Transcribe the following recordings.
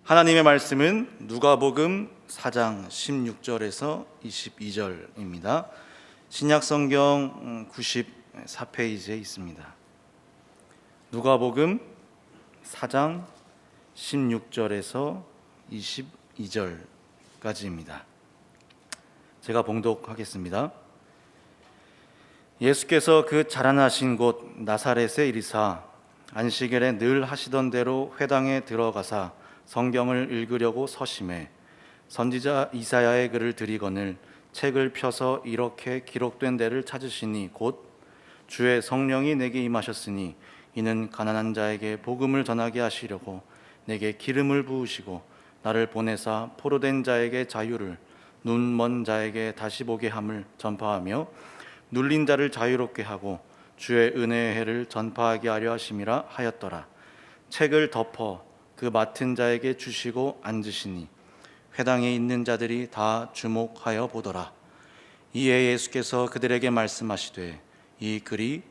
하나님의 말씀은 누가복음 4장 16절에서 22절입니다. 신약성경 94페이지에 있습니다. 누가복음 4장 16절에서 22절까지입니다. 제가 봉독하겠습니다. 예수께서 그 자라나신 곳 나사렛에 이르사 안식일에 늘 하시던 대로 회당에 들어가사 성경을 읽으려고 서심해 선지자 이사야의 글을 들이거늘 책을 펴서 이렇게 기록된 데를 찾으시니 곧 주의 성령이 내게 임하셨으니 이는 가난한 자에게 복음을 전하게 하시려고 내게 기름을 부으시고 나를 보내사 포로된 자에게 자유를 눈 먼 자에게 다시 보게 함을 전파하며 눌린 자를 자유롭게 하고 주의 은혜의 해를 전파하게 하려 하심이라 하였더라. 책을 덮어 그 맡은 자에게 주시고 앉으시니 회당에 있는 자들이 다 주목하여 보더라. 이에 예수께서 그들에게 말씀하시되 이 글이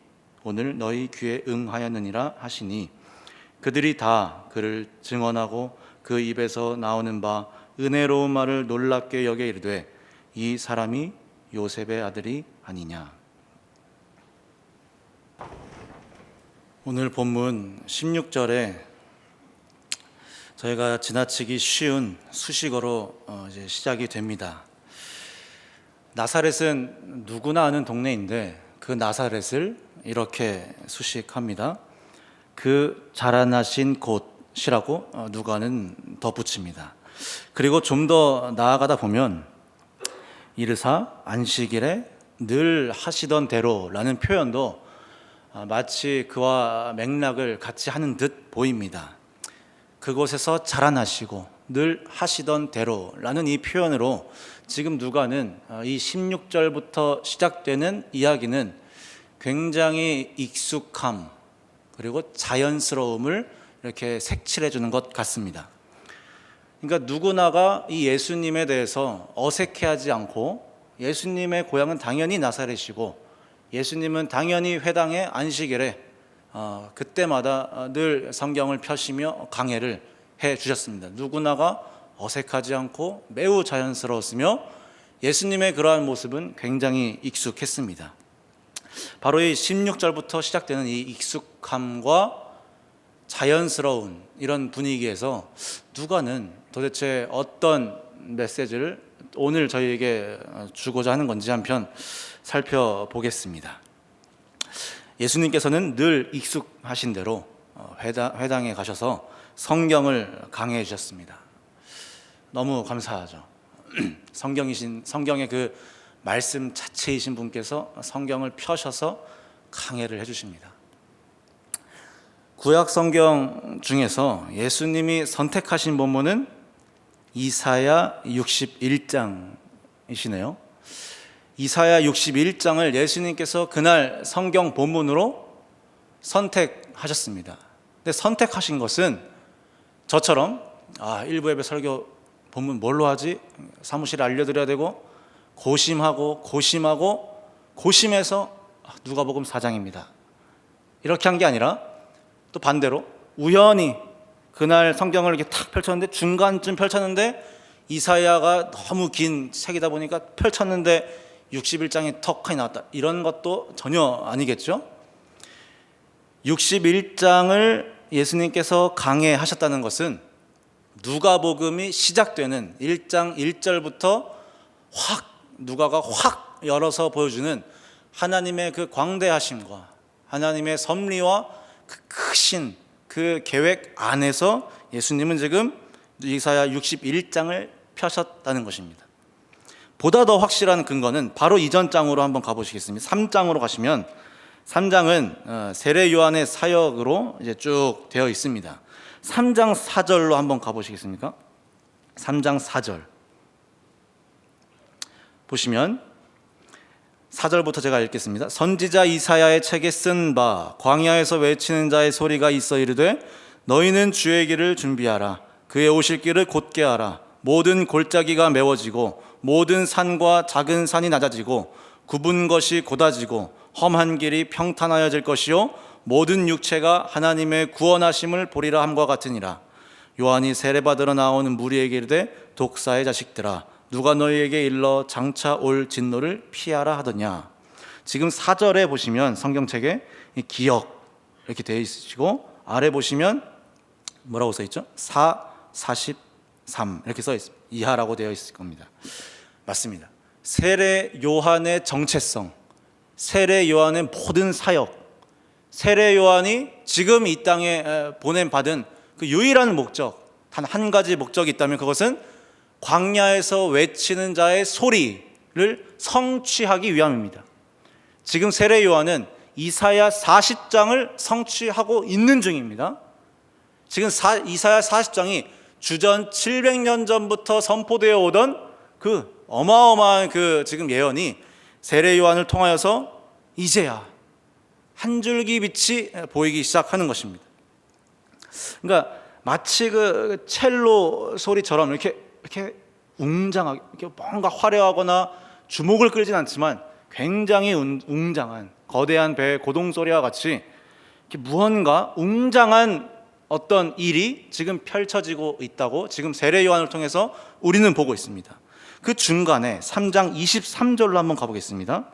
오늘 너희 귀에 응하였느니라 하시니 그들이 다 그를 증언하고 그 입에서 나오는 바 은혜로운 말을 놀랍게 여겨 이르되 이 사람이 요셉의 아들이 아니냐. 오늘 본문 16절에 저희가 지나치기 쉬운 수식어로 이제 시작이 됩니다. 나사렛은 누구나 아는 동네인데 그 나사렛을 이렇게 수식합니다. 그 자라나신 곳이라고 누가는 덧붙입니다. 그리고 좀 더 나아가다 보면 이르사 안식일에 늘 하시던 대로라는 표현도 마치 그와 맥락을 같이 하는 듯 보입니다. 그곳에서 자라나시고 늘 하시던 대로라는 이 표현으로 지금 누가는 이 16절부터 시작되는 이야기는 굉장히 익숙함 그리고 자연스러움을 이렇게 색칠해 주는 것 같습니다. 그러니까 누구나가 이 예수님에 대해서 어색해하지 않고 예수님의 고향은 당연히 나사렛이고 예수님은 당연히 회당의 안식일에 그때마다 늘 성경을 펴시며 강해를 해 주셨습니다. 누구나가 어색하지 않고 매우 자연스러웠으며 예수님의 그러한 모습은 굉장히 익숙했습니다. 바로 이 16절부터 시작되는 이 익숙함과 자연스러운 이런 분위기에서 누가는 도대체 어떤 메시지를 오늘 저희에게 주고자 하는 건지 한편 살펴보겠습니다. 예수님께서는 늘 익숙하신 대로 회당에 가셔서 성경을 강해해 주셨습니다. 너무 감사하죠. 성경의 그 말씀 자체이신 분께서 성경을 펴셔서 강해를 해주십니다. 구약 성경 중에서 예수님이 선택하신 본문은 이사야 61장이시네요. 이사야 61장을 예수님께서 그날 성경 본문으로 선택하셨습니다. 근데 선택하신 것은 저처럼 일부 예배 설교 본문 뭘로 하지? 사무실에 알려드려야 되고 고심해서 누가복음 4장입니다. 이렇게 한 게 아니라 또 반대로 우연히 그날 성경을 이렇게 탁 펼쳤는데 중간쯤 펼쳤는데 이사야가 너무 긴 책이다 보니까 펼쳤는데 61장이 턱하니 나왔다. 이런 것도 전혀 아니겠죠? 61장을 예수님께서 강해하셨다는 것은 누가복음이 시작되는 1장 1절부터 누가가 확 열어서 보여주는 하나님의 그 광대하심과 하나님의 섭리와 그 크신 그 계획 안에서 예수님은 지금 이사야 61장을 펴셨다는 것입니다. 보다 더 확실한 근거는 바로 이전 장으로 한번 가보시겠습니다. 3장으로 가시면 3장은 세례 요한의 사역으로 이제 쭉 되어 있습니다. 3장 4절로 한번 가보시겠습니까? 3장 4절 보시면 4절부터 제가 읽겠습니다. 선지자 이사야의 책에 쓴 바 광야에서 외치는 자의 소리가 있어 이르되 너희는 주의 길을 준비하라. 그의 오실 길을 곧게 하라. 모든 골짜기가 메워지고 모든 산과 작은 산이 낮아지고 굽은 것이 곧아지고 험한 길이 평탄하여질 것이요 모든 육체가 하나님의 구원하심을 보리라 함과 같으니라. 요한이 세례받으러 나오는 무리에게 이르되 독사의 자식들아 누가 너희에게 일러 장차 올 진노를 피하라 하더냐. 지금 4절에 보시면 성경책에 기억 이렇게 되어 있으시고 아래 보시면 뭐라고 써 있죠? 43 이렇게 써 있습니다. 이하라고 되어 있을 겁니다. 맞습니다. 세례 요한의 정체성, 세례 요한의 모든 사역, 세례 요한이 지금 이 땅에 보냄 받은 그 유일한 목적, 단 한 가지 목적이 있다면 그것은 광야에서 외치는 자의 소리를 성취하기 위함입니다. 지금 세례 요한은 이사야 40장을 성취하고 있는 중입니다. 지금 이사야 40장이 주전 700년 전부터 선포되어 오던 그 어마어마한 그 지금 예언이 세례 요한을 통하여서 이제야 한 줄기 빛이 보이기 시작하는 것입니다. 그러니까 마치 그 첼로 소리처럼 이렇게 웅장하게 이렇게 뭔가 화려하거나 주목을 끌진 않지만 굉장히 웅장한 거대한 배의 고동 소리와 같이 이렇게 무언가 웅장한 어떤 일이 지금 펼쳐지고 있다고 지금 세례 요한을 통해서 우리는 보고 있습니다. 그 중간에 3장 23절로 한번 가보겠습니다.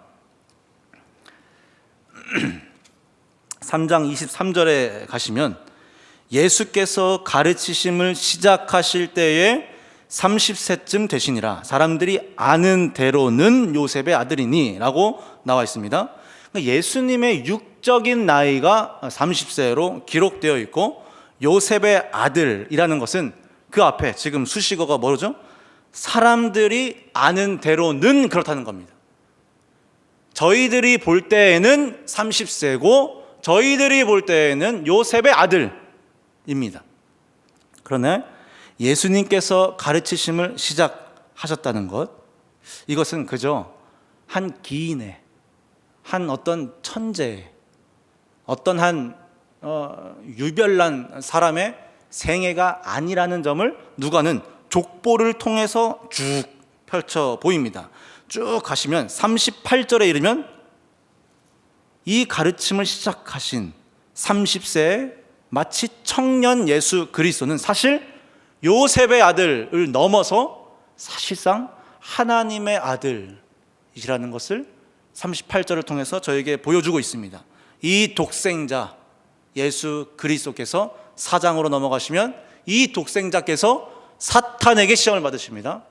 3장 23절에 가시면 예수께서 가르치심을 시작하실 때에 30세쯤 되시니라. 사람들이 아는 대로는 요셉의 아들이니 라고 나와 있습니다. 예수님의 육적인 나이가 30세로 기록되어 있고 요셉의 아들이라는 것은 그 앞에 지금 수식어가 뭐죠? 사람들이 아는 대로는 그렇다는 겁니다. 저희들이 볼 때에는 30세고 저희들이 볼 때에는 요셉의 아들입니다. 그러나 예수님께서 가르치심을 시작하셨다는 것, 이것은 그저 한 기인의, 한 어떤 천재의, 어떤 한 유별난 사람의 생애가 아니라는 점을 누가는 족보를 통해서 쭉 펼쳐 보입니다. 쭉 가시면 38절에 이르면 이 가르침을 시작하신 30세의 마치 청년 예수 그리스도는 사실 요셉의 아들을 넘어서 사실상 하나님의 아들이라는 것을 38절을 통해서 저에게 보여주고 있습니다. 이 독생자 예수 그리스도께서 4장으로 넘어가시면 이 독생자께서 사탄에게 시험을 받으십니다.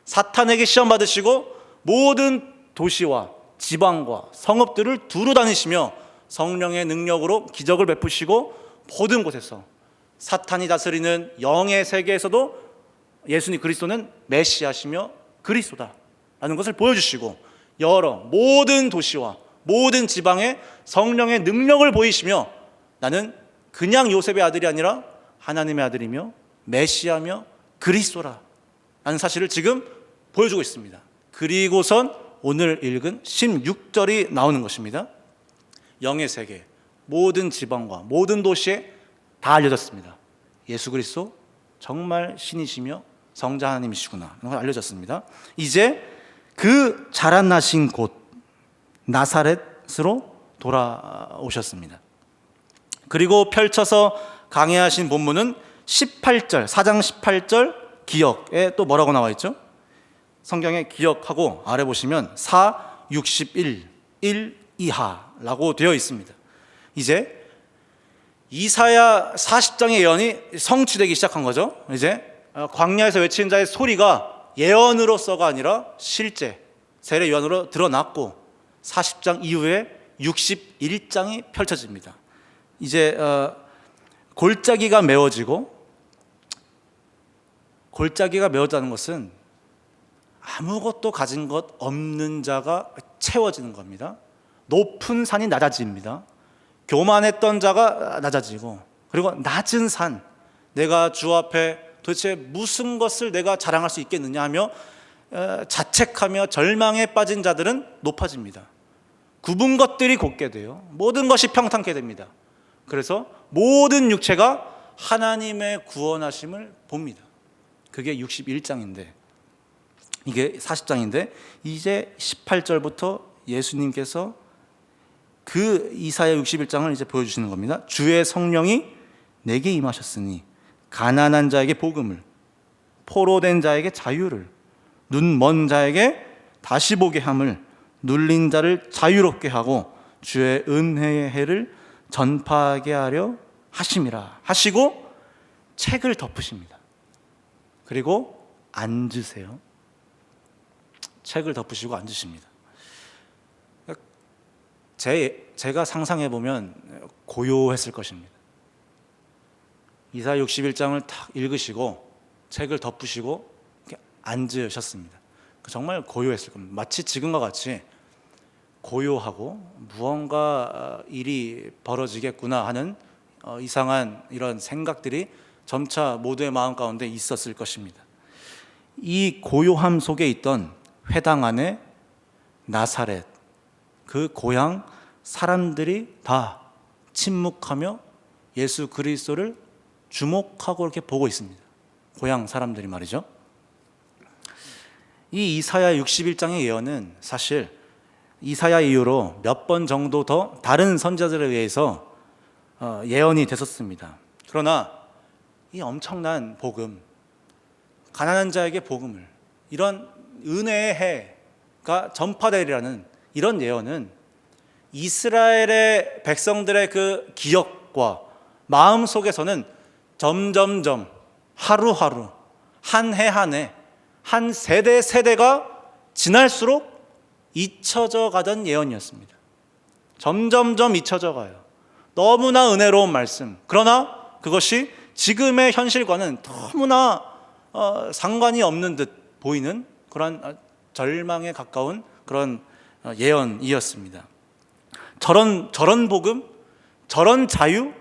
사탄에게 시험 받으시고 모든 도시와 지방과 성읍들을 두루 다니시며 성령의 능력으로 기적을 베푸시고 모든 곳에서 사탄이 다스리는 영의 세계에서도 예수님 그리스도는 메시아시며 그리스도다라는 것을 보여주시고 여러 모든 도시와 모든 지방에 성령의 능력을 보이시며 나는 그냥 요셉의 아들이 아니라 하나님의 아들이며 메시아며 그리스도라 라는 사실을 지금 보여주고 있습니다. 그리고선 오늘 읽은 16절이 나오는 것입니다. 영의 세계 모든 지방과 모든 도시에 다 알려졌습니다. 예수 그리스도 정말 신이시며 성자 하나님이시구나 이런 걸 알려졌습니다. 이제 그 자라나신 곳 나사렛으로 돌아오셨습니다. 그리고 펼쳐서 강해하신 본문은 18절 4장 18절 기억에 또 뭐라고 나와 있죠? 성경에 기억하고 아래 보시면 4, 61, 1 이하라고 되어 있습니다. 이제 이사야 40장의 예언이 성취되기 시작한 거죠. 이제 광야에서 외치는 자의 소리가 예언으로서가 아니라 실제 세례 요한으로 드러났고 40장 이후에 61장이 펼쳐집니다. 이제 골짜기가 메워지고 골짜기가 메워졌다는 것은 아무것도 가진 것 없는 자가 채워지는 겁니다. 높은 산이 낮아집니다. 교만했던 자가 낮아지고 그리고 낮은 산 내가 주 앞에 도대체 무슨 것을 내가 자랑할 수 있겠느냐 하며 자책하며 절망에 빠진 자들은 높아집니다. 굽은 것들이 곧게 돼요. 모든 것이 평탄케 됩니다. 그래서 모든 육체가 하나님의 구원하심을 봅니다. 그게 61장인데 이게 40장인데 이제 18절부터 예수님께서 그 이사야 61장을 이제 보여주시는 겁니다. 주의 성령이 내게 임하셨으니 가난한 자에게 복음을, 포로된 자에게 자유를, 눈 먼 자에게 다시 보게 함을, 눌린 자를 자유롭게 하고 주의 은혜의 해를 전파하게 하려 하심이라 하시고 책을 덮으십니다. 그리고 앉으세요. 책을 덮으시고 앉으십니다. 제가 상상해 보면 고요했을 것입니다. 이사야 61장을 딱 읽으시고 책을 덮으시고 이렇게 앉으셨습니다. 정말 고요했을 겁니다. 마치 지금과 같이 고요하고 무언가 일이 벌어지겠구나 하는 이상한 이런 생각들이 점차 모두의 마음 가운데 있었을 것입니다. 이 고요함 속에 있던 회당 안에 나사렛, 그 고향 사람들이 다 침묵하며 예수 그리스도를 주목하고 이렇게 보고 있습니다. 고향 사람들이 말이죠. 이 이사야 61장의 예언은 사실 이사야 이후로 몇 번 정도 더 다른 선지자들에 의해서 예언이 됐었습니다. 그러나 이 엄청난 복음, 가난한 자에게 복음을, 이런 은혜의 해가 전파되리라는 이런 예언은 이스라엘의 백성들의 그 기억과 마음 속에서는 점점점 하루하루, 한 해 한 해, 한 세대 세대가 지날수록 잊혀져 가던 예언이었습니다. 점점점 잊혀져 가요. 너무나 은혜로운 말씀. 그러나 그것이 지금의 현실과는 너무나 상관이 없는 듯 보이는 그런 절망에 가까운 그런 예언이었습니다. 저런 복음, 저런 자유,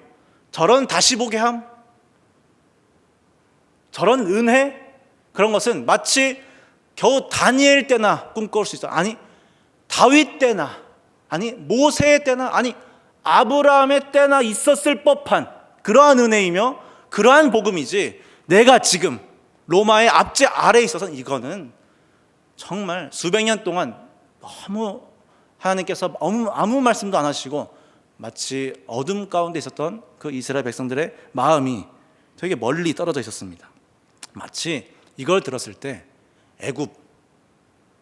저런 다시 보게 함, 저런 은혜, 그런 것은 마치 겨우 다니엘 때나 꿈꿔올 수 있어. 아니 다윗 때나, 아니 모세 때나, 아니 아브라함의 때나 있었을 법한 그러한 은혜이며 그러한 복음이지, 내가 지금 로마의 압제 아래에 있어서 이거는 정말 수백 년 동안 너무 하나님께서 아무 말씀도 안 하시고 마치 어둠 가운데 있었던 그 이스라엘 백성들의 마음이 되게 멀리 떨어져 있었습니다. 마치 이걸 들었을 때 애굽,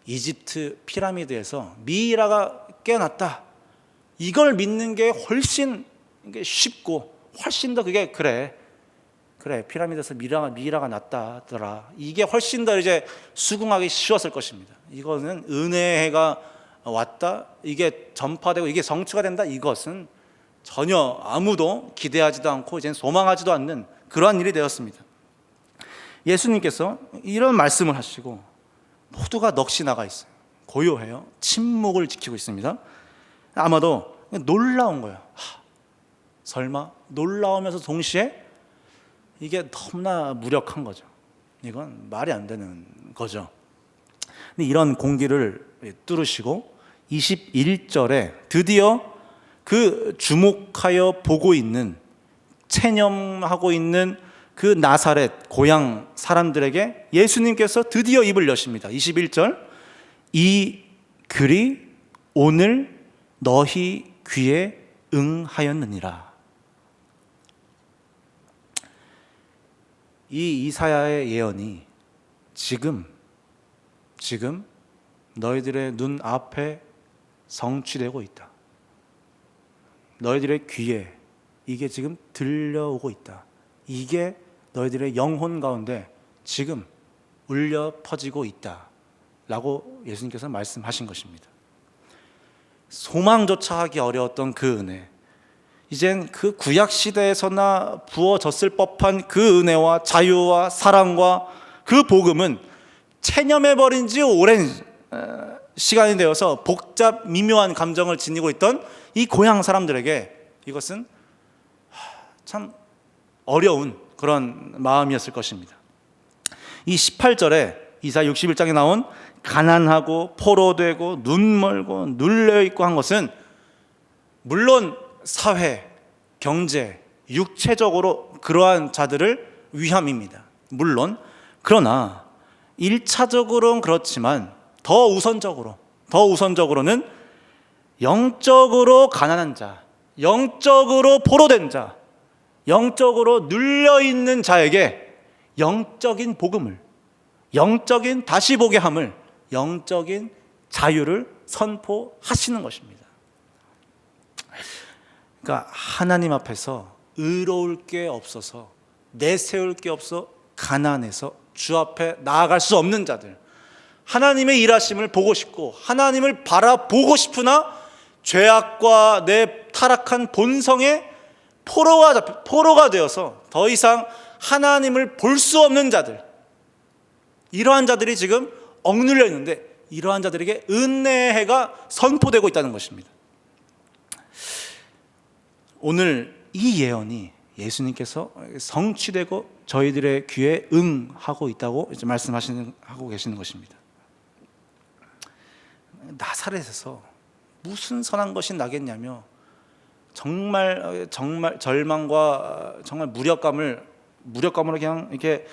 이집트 피라미드에서 미이라가 깨어났다, 이걸 믿는 게 훨씬 쉽고 훨씬 더 그게 그래 피라미드에서 미이라가 났다더라, 이게 훨씬 더 이제 수긍하기 쉬웠을 것입니다. 이거는 은혜가 왔다, 이게 전파되고 이게 성취가 된다, 이것은 전혀 아무도 기대하지도 않고 이제 소망하지도 않는 그러한 일이 되었습니다. 예수님께서 이런 말씀을 하시고 모두가 넋이 나가 있어요. 고요해요. 침묵을 지키고 있습니다. 아마도 놀라운 거예요. 설마? 놀라우면서 동시에 이게 너무나 무력한 거죠. 이건 말이 안 되는 거죠. 근데 이런 공기를 뚫으시고 21절에 드디어 그 주목하여 보고 있는, 체념하고 있는 그 나사렛 고향 사람들에게 예수님께서 드디어 입을 여십니다. 21절, 이 글이 오늘 너희 귀에 응하였느니라. 이 이사야의 예언이 지금 너희들의 눈 앞에 성취되고 있다. 너희들의 귀에 이게 지금 들려오고 있다. 이게 너희들의 영혼 가운데 지금 울려 퍼지고 있다 라고 예수님께서 말씀하신 것입니다. 소망조차 하기 어려웠던 그 은혜, 이젠 그 구약 시대에서나 부어졌을 법한 그 은혜와 자유와 사랑과 그 복음은 체념해버린 지 오랜 시간이 되어서 복잡 미묘한 감정을 지니고 있던 이 고향 사람들에게 이것은 참 어려운 그런 마음이었을 것입니다. 이 18절에 이사야 61장에 나온 가난하고 포로되고 눈 멀고 눌려있고 한 것은 물론 사회, 경제, 육체적으로 그러한 자들을 위함입니다. 물론 그러나 1차적으로는 그렇지만 더 우선적으로는 영적으로 가난한 자, 영적으로 포로된 자, 영적으로 눌려있는 자에게 영적인 복음을, 영적인 다시 보게 함을, 영적인 자유를 선포하시는 것입니다. 그러니까 하나님 앞에서 의로울 게 없어서, 내세울 게 없어 가난해서 주 앞에 나아갈 수 없는 자들, 하나님의 일하심을 보고 싶고 하나님을 바라보고 싶으나 죄악과 내 타락한 본성에 포로가 되어서 더 이상 하나님을 볼 수 없는 자들, 이러한 자들이 지금 억눌려 있는데, 이러한 자들에게 은혜의 해가 선포되고 있다는 것입니다. 오늘 이 예언이 예수님께서 성취되고 저희들의 귀에 응하고 있다고 이제 말씀하고 계시는 것입니다. 나사렛에서 무슨 선한 것이 나겠냐며 정말 절망과 정말 무력감으로 그냥 이렇게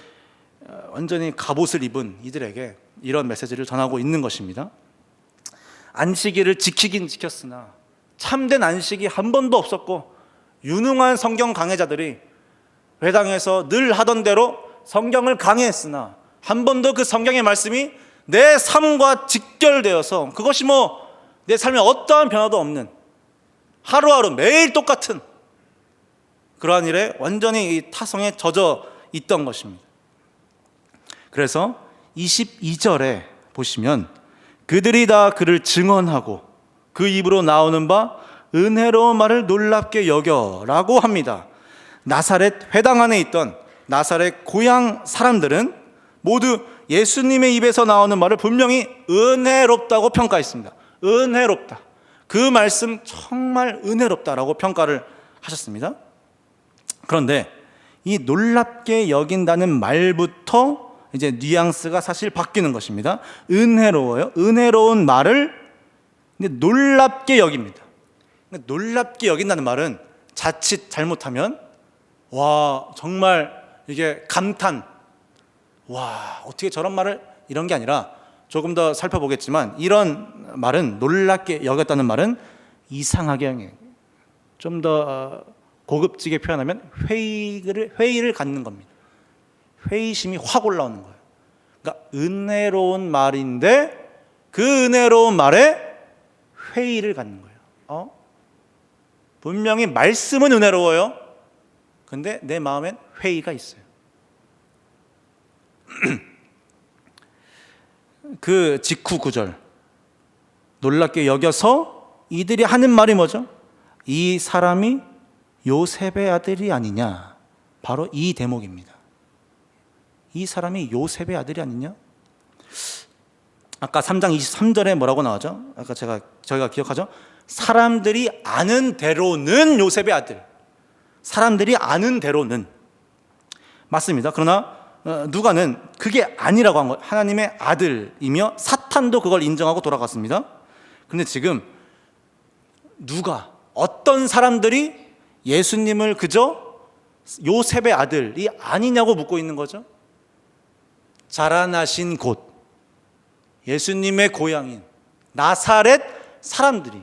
완전히 갑옷을 입은 이들에게 이런 메시지를 전하고 있는 것입니다. 안식일을 지키긴 지켰으나 참된 안식이 한 번도 없었고, 유능한 성경 강해자들이 회당에서 늘 하던 대로 성경을 강해했으나 한 번도 그 성경의 말씀이 내 삶과 직결되어서 그것이 내 삶에 어떠한 변화도 없는, 하루하루 매일 똑같은 그러한 일에 완전히 이 타성에 젖어 있던 것입니다. 그래서 22절에 보시면 그들이 다 그를 증언하고 그 입으로 나오는 바 은혜로운 말을 놀랍게 여겨라고 합니다. 나사렛 회당 안에 있던 나사렛 고향 사람들은 모두 예수님의 입에서 나오는 말을 분명히 은혜롭다고 평가했습니다. 은혜롭다, 그 말씀 정말 은혜롭다라고 평가를 하셨습니다. 그런데 이 놀랍게 여긴다는 말부터 이제 뉘앙스가 사실 바뀌는 것입니다. 은혜로워요. 은혜로운 말을 놀랍게 여깁니다. 놀랍게 여긴다는 말은 자칫 잘못하면 와, 정말 이게 감탄, 와, 어떻게 저런 말을, 이런 게 아니라 조금 더 살펴보겠지만, 이런 말은, 놀랍게 여겼다는 말은 이상하게, 좀 더 고급지게 표현하면 회의를 갖는 겁니다. 회의심이 확 올라오는 거예요. 그러니까 은혜로운 말인데 그 은혜로운 말에 회의를 갖는 거예요. 분명히 말씀은 은혜로워요. 근데 내 마음엔 회의가 있어요. 그 직후 구절, 놀랍게 여겨서 이들이 하는 말이 뭐죠? 이 사람이 요셉의 아들이 아니냐. 바로 이 대목입니다. 이 사람이 요셉의 아들이 아니냐? 아까 3장 23절에 뭐라고 나오죠? 아까 저희가 기억하죠? 사람들이 아는 대로는 요셉의 아들. 사람들이 아는 대로는 맞습니다. 그러나 누가는 그게 아니라고 한 거예요. 하나님의 아들이며 사탄도 그걸 인정하고 돌아갔습니다. 그런데 지금 어떤 사람들이 예수님을 그저 요셉의 아들이 아니냐고 묻고 있는 거죠. 자라나신 곳, 예수님의 고향인 나사렛 사람들이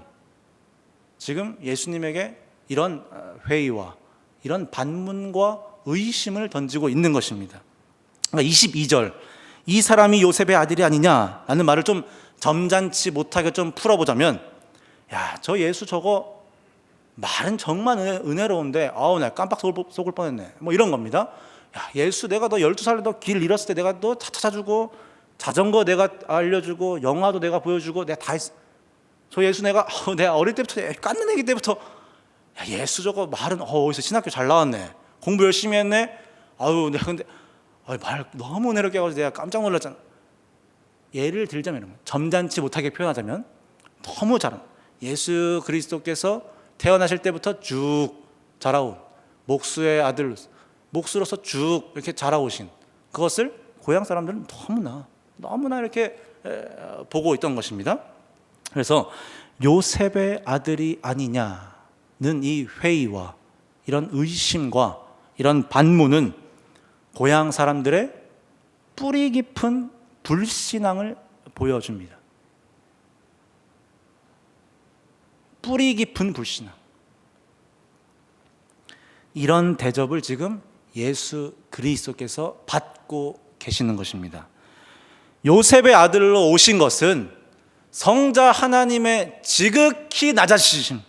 지금 예수님에게 이런 회의와 이런 반문과 의심을 던지고 있는 것입니다. 그러니까 22절, 이 사람이 요셉의 아들이 아니냐라는 말을 좀 점잖지 못하게 좀 풀어보자면, 야, 저 예수 저거 말은 정말 은혜로운데 내가 깜빡 속을 뻔했네, 이런 겁니다. 야, 예수 내가 너 12살에 너 길 잃었을 때 내가 너 차 찾아주고 자전거 내가 알려주고 영화도 내가 보여주고 내가 다 했어. 저 예수 내가 어릴 때부터 깐는 애기 때부터, 야, 예수 저거 말은 어디서 신학교 잘 나왔네, 공부 열심히 했네. 내가 근데 말 너무 은혜롭게 해가지고 내가 깜짝 놀랐잖아. 예를 들자면, 점잖지 못하게 표현하자면, 너무 잘한, 예수 그리스도께서 태어나실 때부터 쭉 자라온 목수의 목수로서 쭉 이렇게 자라오신 그것을 고향 사람들은 너무나 이렇게 보고 있던 것입니다. 그래서 요셉의 아들이 아니냐는 이 회의와 이런 의심과 이런 반문은 고향 사람들의 뿌리 깊은 불신앙을 보여줍니다. 뿌리 깊은 불신앙. 이런 대접을 지금 예수 그리스도께서 받고 계시는 것입니다. 요셉의 아들로 오신 것은 성자 하나님의 지극히 낮아지심,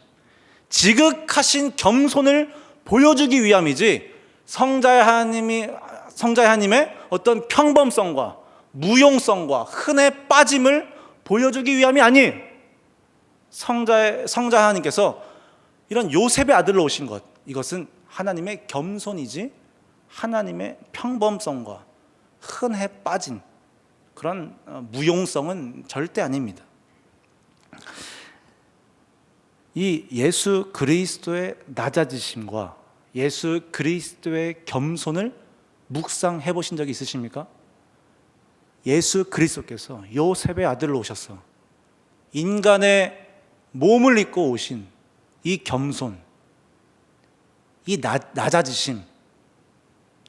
지극하신 겸손을 보여주기 위함이지 성자 하나님의 어떤 평범성과 무용성과 흔해 빠짐을 보여주기 위함이 아니에요. 성자 하나님께서 이런 요셉의 아들로 오신 것, 이것은 하나님의 겸손이지 하나님의 평범성과 흔해 빠진 그런 무용성은 절대 아닙니다. 이 예수 그리스도의 낮아지심과 예수 그리스도의 겸손을 묵상해 보신 적이 있으십니까? 예수 그리스도께서 요셉의 아들로 오셔서 인간의 몸을 입고 오신 이 겸손, 이 낮아지심,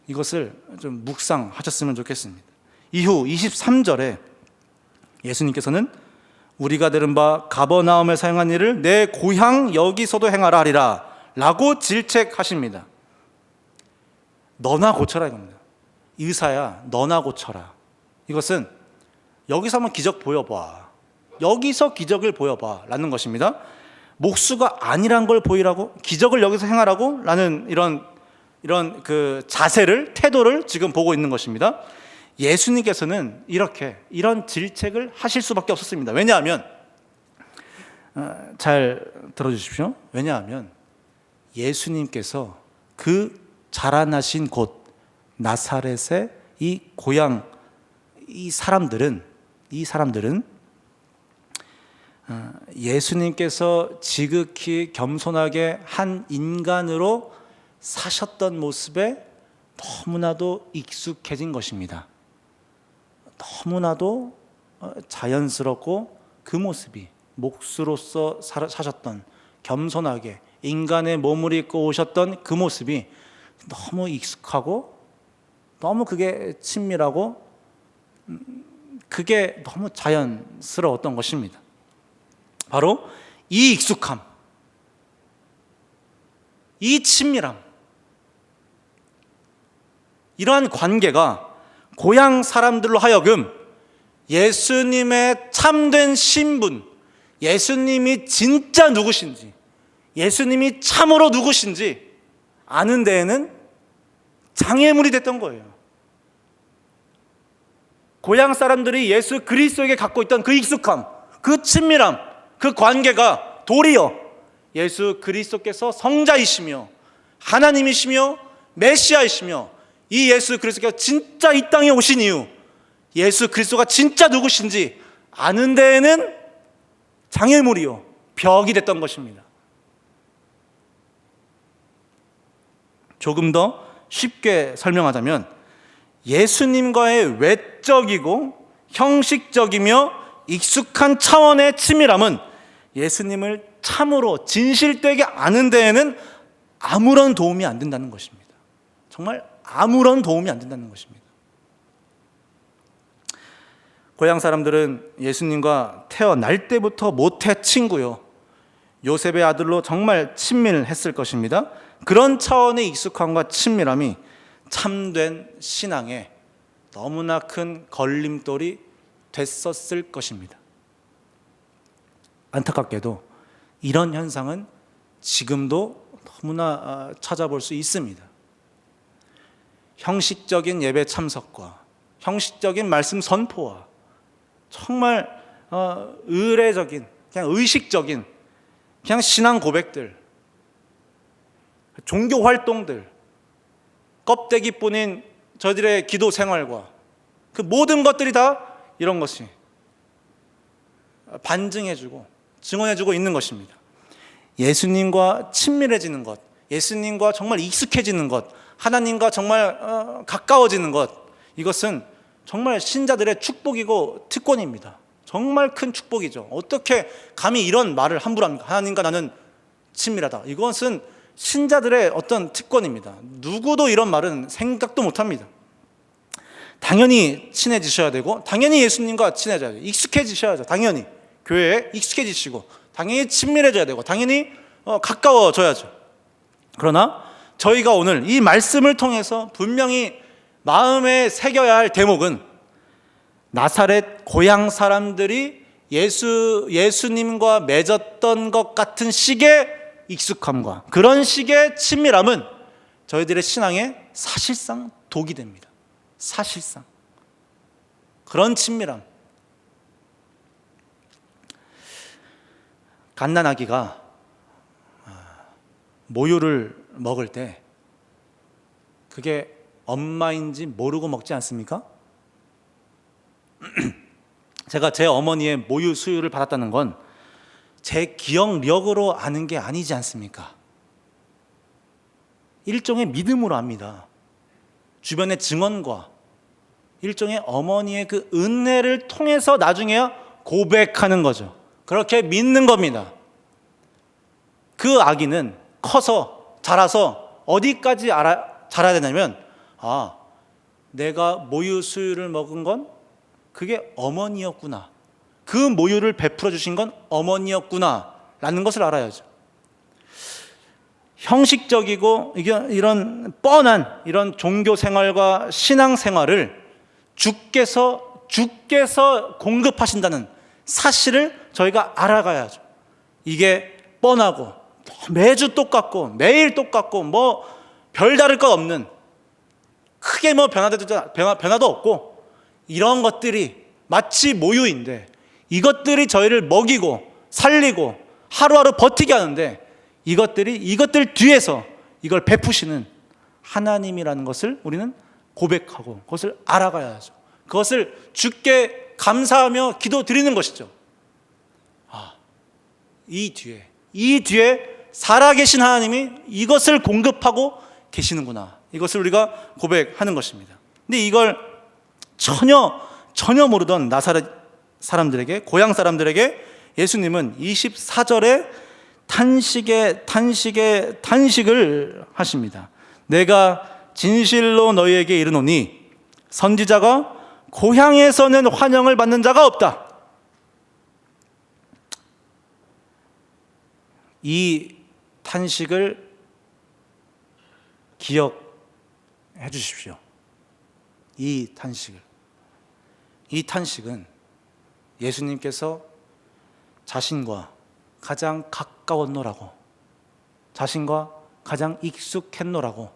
이것을 좀 묵상하셨으면 좋겠습니다. 이후 23절에 예수님께서는 우리가 들은 바 가버나움에 사용한 일을 내 고향 여기서도 행하라 하리라 라고 질책하십니다. 너나 고쳐라 이겁니다. 의사야, 너나 고쳐라. 이것은 여기서 한번 기적 보여봐, 여기서 기적을 보여봐 라는 것입니다. 목수가 아니란 걸 보이라고, 기적을 여기서 행하라고 라는 이런 그 자세를, 태도를 지금 보고 있는 것입니다. 예수님께서는 이런 질책을 하실 수밖에 없었습니다. 왜냐하면 잘 들어주십시오. 왜냐하면 예수님께서 그 자라나신 곳 나사렛의 이 고향, 이 사람들은 예수님께서 지극히 겸손하게 한 인간으로 사셨던 모습에 너무나도 익숙해진 것입니다. 너무나도 자연스럽고 그 모습이 목수로서 사셨던 겸손하게 인간의 몸을 입고 오셨던 그 모습이 너무 익숙하고 너무 그게 친밀하고 그게 너무 자연스러웠던 것입니다. 바로 이 익숙함, 이 친밀함, 이러한 관계가 고향 사람들로 하여금 예수님의 참된 신분, 예수님이 진짜 누구신지, 예수님이 참으로 누구신지 아는 데에는 장애물이 됐던 거예요. 고향 사람들이 예수 그리스도에게 갖고 있던 그 익숙함, 그 친밀함, 그 관계가 도리어 예수 그리스도께서 성자이시며 하나님이시며 메시아이시며 이 예수 그리스도가 진짜 이 땅에 오신 이유, 예수 그리스도가 진짜 누구신지 아는 데에는 장애물이요, 벽이 됐던 것입니다. 조금 더 쉽게 설명하자면 예수님과의 외적이고 형식적이며 익숙한 차원의 친밀함은 예수님을 참으로 진실되게 아는 데에는 아무런 도움이 안 된다는 것입니다. 정말 아무런 도움이 안 된다는 것입니다. 고향 사람들은 예수님과 태어날 때부터 모태 친구요, 요셉의 아들로 정말 친밀했을 것입니다. 그런 차원의 익숙함과 친밀함이 참된 신앙에 너무나 큰 걸림돌이 됐었을 것입니다. 안타깝게도 이런 현상은 지금도 너무나 찾아볼 수 있습니다. 형식적인 예배 참석과 형식적인 말씀 선포와 정말 의례적인, 그냥 의식적인 그냥 신앙 고백들, 종교 활동들, 껍데기뿐인 저들의 기도 생활과 그 모든 것들이 다 이런 것이 반증해주고 증언해주고 있는 것입니다. 예수님과 친밀해지는 것, 예수님과 정말 익숙해지는 것, 하나님과 정말 가까워지는 것, 이것은 정말 신자들의 축복이고 특권입니다. 정말 큰 축복이죠. 어떻게 감히 이런 말을 함부로 합니까? 하나님과 나는 친밀하다. 이것은 신자들의 어떤 특권입니다. 누구도 이런 말은 생각도 못합니다. 당연히 친해지셔야 되고, 당연히 예수님과 친해져야 돼요. 익숙해지셔야죠. 당연히 교회에 익숙해지시고, 당연히 친밀해져야 되고, 당연히 가까워져야죠. 그러나 저희가 오늘 이 말씀을 통해서 분명히 마음에 새겨야 할 대목은 나사렛 고향 사람들이 예수님과 맺었던 것 같은 식의 익숙함과 그런 식의 친밀함은 저희들의 신앙에 사실상 독이 됩니다. 사실상 그런 친밀함. 갓난아기가 모유를 먹을 때 그게 엄마인지 모르고 먹지 않습니까? 제가 제 어머니의 모유 수유를 받았다는 건 제 기억력으로 아는 게 아니지 않습니까? 일종의 믿음으로 압니다. 주변의 증언과 일종의 어머니의 그 은혜를 통해서 나중에야 고백하는 거죠. 그렇게 믿는 겁니다. 그 아기는 커서 자라서 어디까지 자라야 되냐면 내가 모유 수유를 먹은 건 그게 어머니였구나. 그 모유를 베풀어 주신 건 어머니였구나 라는 것을 알아야죠. 형식적이고 이런 뻔한 이런 종교 생활과 신앙 생활을 주께서 공급하신다는 사실을 저희가 알아가야죠. 이게 뻔하고 매주 똑같고 매일 똑같고 뭐 별다를 것 없는 크게 뭐 변화도 없고 이런 것들이 마치 모유인데 이것들이 저희를 먹이고 살리고 하루하루 버티게 하는데 이것들 뒤에서 이걸 베푸시는 하나님이라는 것을 우리는 고백하고 그것을 알아가야죠. 그것을 주께 감사하며 기도드리는 것이죠. 이 뒤에 살아계신 하나님이 이것을 공급하고 계시는구나. 이것을 우리가 고백하는 것입니다. 근데 이걸 전혀 모르던 나사렛 사람들에게, 고향 사람들에게 예수님은 24절에 탄식을 하십니다. 내가 진실로 너희에게 이르노니 선지자가 고향에서는 환영을 받는 자가 없다. 이 탄식을 기억해 주십시오. 이 탄식은 예수님께서 자신과 가장 가까웠노라고, 자신과 가장 익숙했노라고,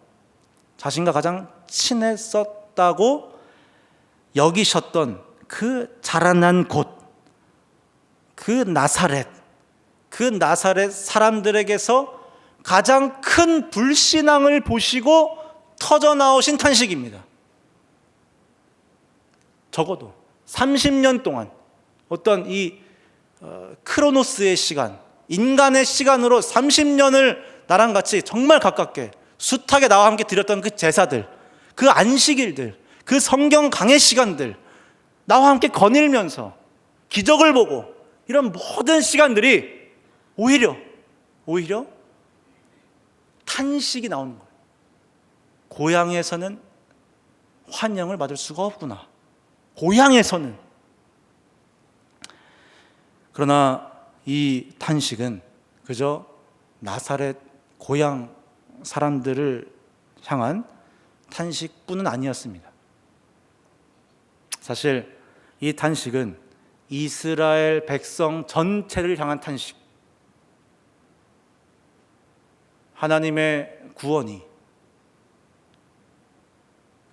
자신과 가장 친했었다고 여기셨던 그 자라난 곳, 그 나사렛 사람들에게서 가장 큰 불신앙을 보시고 터져 나오신 탄식입니다. 적어도 30년 동안 어떤 이 크로노스의 시간, 인간의 시간으로 30년을 나랑 같이 정말 가깝게 숱하게 나와 함께 드렸던 그 제사들, 그 안식일들, 그 성경 강의 시간들, 나와 함께 거닐면서 기적을 보고 이런 모든 시간들이 오히려 탄식이 나오는 거예요. 고향에서는 환영을 받을 수가 없구나. 고향에서는. 그러나 이 탄식은 그저 나사렛 고향 사람들을 향한 탄식뿐은 아니었습니다. 사실 이 탄식은 이스라엘 백성 전체를 향한 탄식, 하나님의 구원이,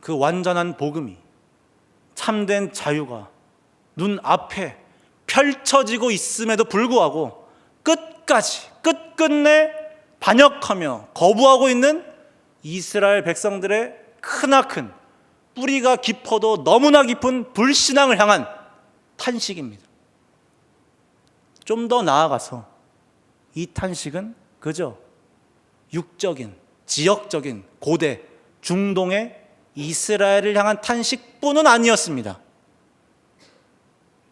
그 완전한 복음이, 참된 자유가 눈앞에 펼쳐지고 있음에도 불구하고 끝끝내 반역하며 거부하고 있는 이스라엘 백성들의 크나큰 뿌리가 깊어도 너무나 깊은 불신앙을 향한 탄식입니다. 좀 더 나아가서 이 탄식은 그저 육적인, 지역적인 고대 중동의 이스라엘을 향한 탄식뿐은 아니었습니다.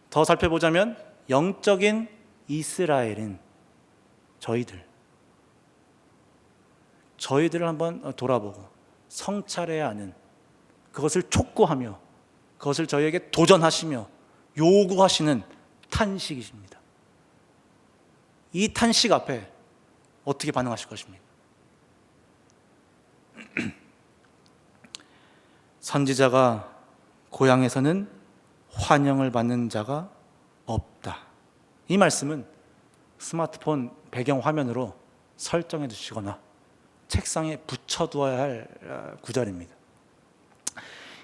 더 살펴보자면 영적인 이스라엘인 저희들을 한번 돌아보고 성찰해야 하는, 그것을 촉구하며 그것을 저희에게 도전하시며 요구하시는 탄식이십니다. 이 탄식 앞에 어떻게 반응하실 것입니까? 선지자가 고향에서는 환영을 받는 자가 없다. 이 말씀은 스마트폰 배경 화면으로 설정해 두시거나 책상에 붙여두어야 할 구절입니다.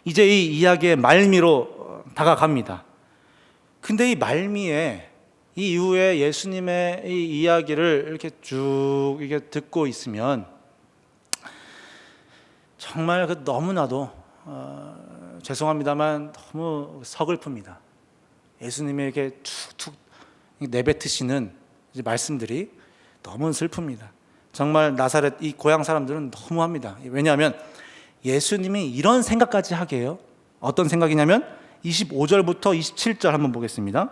이제 이 이야기의 말미로 다가갑니다. 근데 이 말미에 이 이후에 예수님의 이 이야기를 이렇게 쭉 이게 듣고 있으면 정말 너무나도 죄송합니다만 너무 서글픕니다. 예수님에게 툭툭 내뱉으시는 말씀들이 너무 슬픕니다. 정말 나사렛 이 고향 사람들은 너무합니다. 왜냐하면 예수님이 이런 생각까지 하게 해요. 어떤 생각이냐면 25절부터 27절 한번 보겠습니다.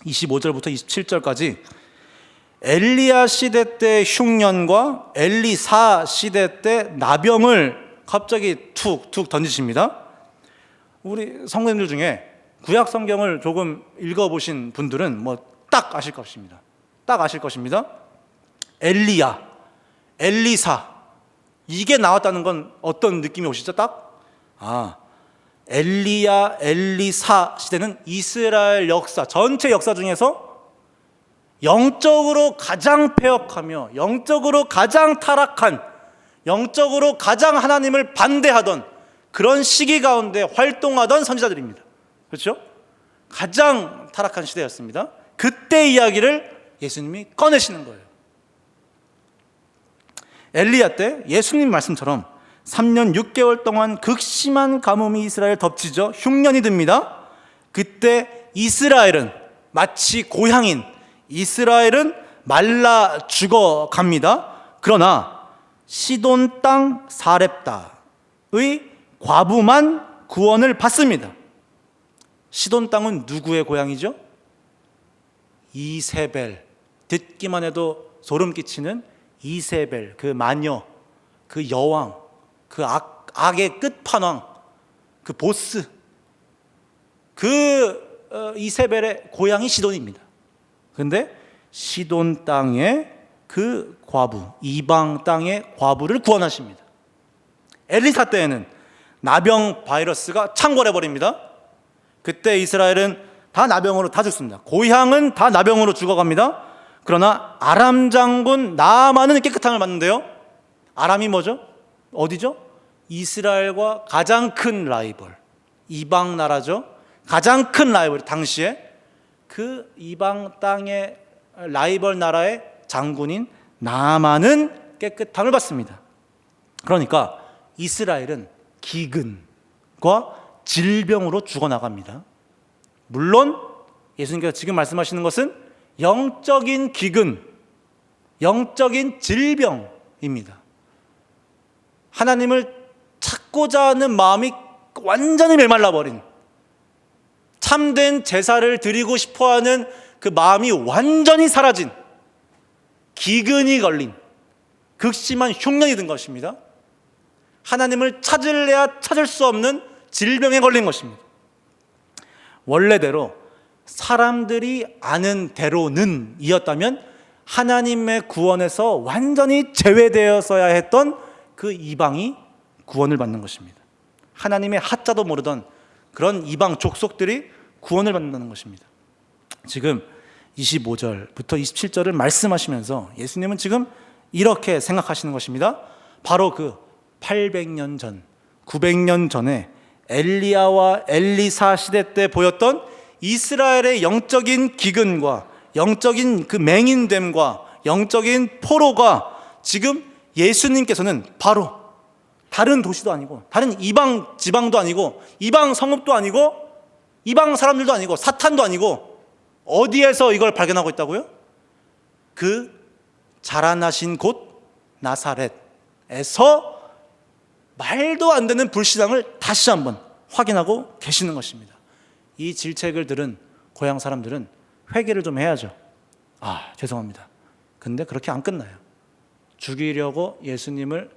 25절부터 27절까지 엘리야 시대 때 흉년과 엘리사 시대 때 나병을 갑자기 툭툭 던지십니다. 우리 성도님들 중에 구약 성경을 조금 읽어보신 분들은 딱 아실 것입니다. 딱 아실 것입니다. 엘리야, 엘리사 이게 나왔다는 건 어떤 느낌이 오시죠? 엘리야, 엘리사 시대는 이스라엘 역사, 전체 역사 중에서 영적으로 가장 패역하며 영적으로 가장 타락한, 영적으로 가장 하나님을 반대하던 그런 시기 가운데 활동하던 선지자들입니다. 그렇죠? 가장 타락한 시대였습니다. 그때 이야기를 예수님이 꺼내시는 거예요. 엘리야 때 예수님 말씀처럼 3년 6개월 동안 극심한 가뭄이 이스라엘 덮치죠. 흉년이 듭니다. 그때 이스라엘은 마치 고향인 이스라엘은 말라 죽어갑니다. 그러나 시돈 땅 사렙다의 과부만 구원을 받습니다. 시돈 땅은 누구의 고향이죠? 이세벨. 듣기만 해도 소름 끼치는 이세벨, 그 마녀, 그 여왕, 그 악의 끝판왕, 그 보스, 이세벨의 고향이 시돈입니다. 그런데 시돈 땅의 그 과부, 이방 땅의 과부를 구원하십니다. 엘리사 때에는 나병 바이러스가 창궐해 버립니다. 그때 이스라엘은 다 나병으로 다 죽습니다. 고향은 다 나병으로 죽어갑니다. 그러나 아람 장군 나아만은 깨끗함을 받는데요. 아람이 뭐죠? 어디죠? 이스라엘과 가장 큰 라이벌, 이방 나라죠. 가장 큰 라이벌, 당시에 그 이방 땅의 라이벌 나라의 장군인 나아만은 깨끗함을 받습니다. 그러니까 이스라엘은 기근과 질병으로 죽어나갑니다. 물론 예수님께서 지금 말씀하시는 것은 영적인 기근, 영적인 질병입니다. 하나님을 찾고자 하는 마음이 완전히 메말라버린, 참된 제사를 드리고 싶어하는 그 마음이 완전히 사라진, 기근이 걸린 극심한 흉년이 든 것입니다. 하나님을 찾을래야 찾을 수 없는 질병에 걸린 것입니다. 원래대로 사람들이 아는 대로는 이었다면 하나님의 구원에서 완전히 제외되었어야 했던 그 이방이 구원을 받는 것입니다. 하나님의 하자도 모르던 그런 이방 족속들이 구원을 받는다는 것입니다. 지금 25절부터 27절을 말씀하시면서 예수님은 지금 이렇게 생각하시는 것입니다. 바로 그 800년 전, 900년 전에 엘리야와 엘리사 시대 때 보였던 이스라엘의 영적인 기근과 영적인 그 맹인됨과 영적인 포로가 지금 예수님께서는 바로 다른 도시도 아니고 다른 이방 지방도 아니고 이방 성읍도 아니고 이방 사람들도 아니고 사탄도 아니고 어디에서 이걸 발견하고 있다고요? 그 자라나신 곳 나사렛에서 말도 안 되는 불신앙을 다시 한번 확인하고 계시는 것입니다. 이 질책을 들은 고향 사람들은 회개를 좀 해야죠. 죄송합니다. 근데 그렇게 안 끝나요. 죽이려고 예수님을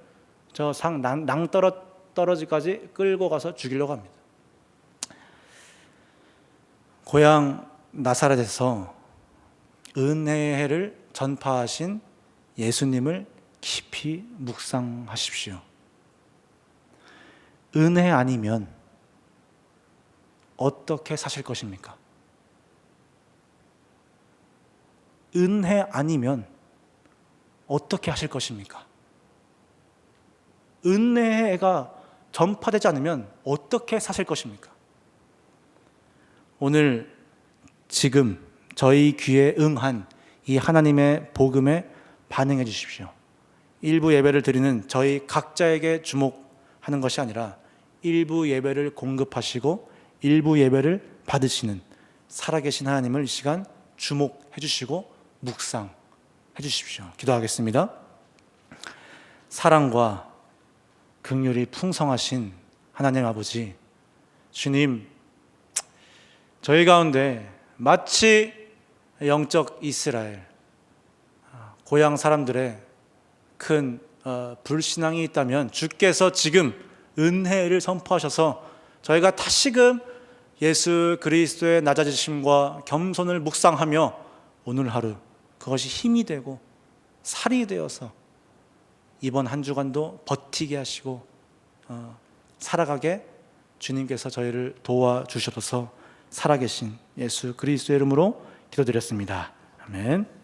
저 낭떠러지까지 끌고 가서 죽이려고 합니다. 고향 나사렛에서 은혜의 해를 전파하신 예수님을 깊이 묵상하십시오. 은혜 아니면 어떻게 사실 것입니까? 은혜 아니면 어떻게 하실 것입니까? 은혜가 전파되지 않으면 어떻게 사실 것입니까? 오늘 지금 저희 귀에 응한 이 하나님의 복음에 반응해 주십시오. 일부 예배를 드리는 저희 각자에게 주목하는 것이 아니라 일부 예배를 공급하시고 일부 예배를 받으시는 살아계신 하나님을 이 시간 주목해 주시고 묵상해 주십시오. 기도하겠습니다. 사랑과 긍휼이 풍성하신 하나님 아버지, 주님, 저희 가운데 마치 영적 이스라엘, 고향 사람들의 큰 불신앙이 있다면 주께서 지금 은혜를 선포하셔서 저희가 다시금 예수 그리스도의 낮아지심과 겸손을 묵상하며 오늘 하루 그것이 힘이 되고 살이 되어서 이번 한 주간도 버티게 하시고 살아가게 주님께서 저희를 도와주셔서 살아계신 예수 그리스도의 이름으로 기도드렸습니다. 아멘.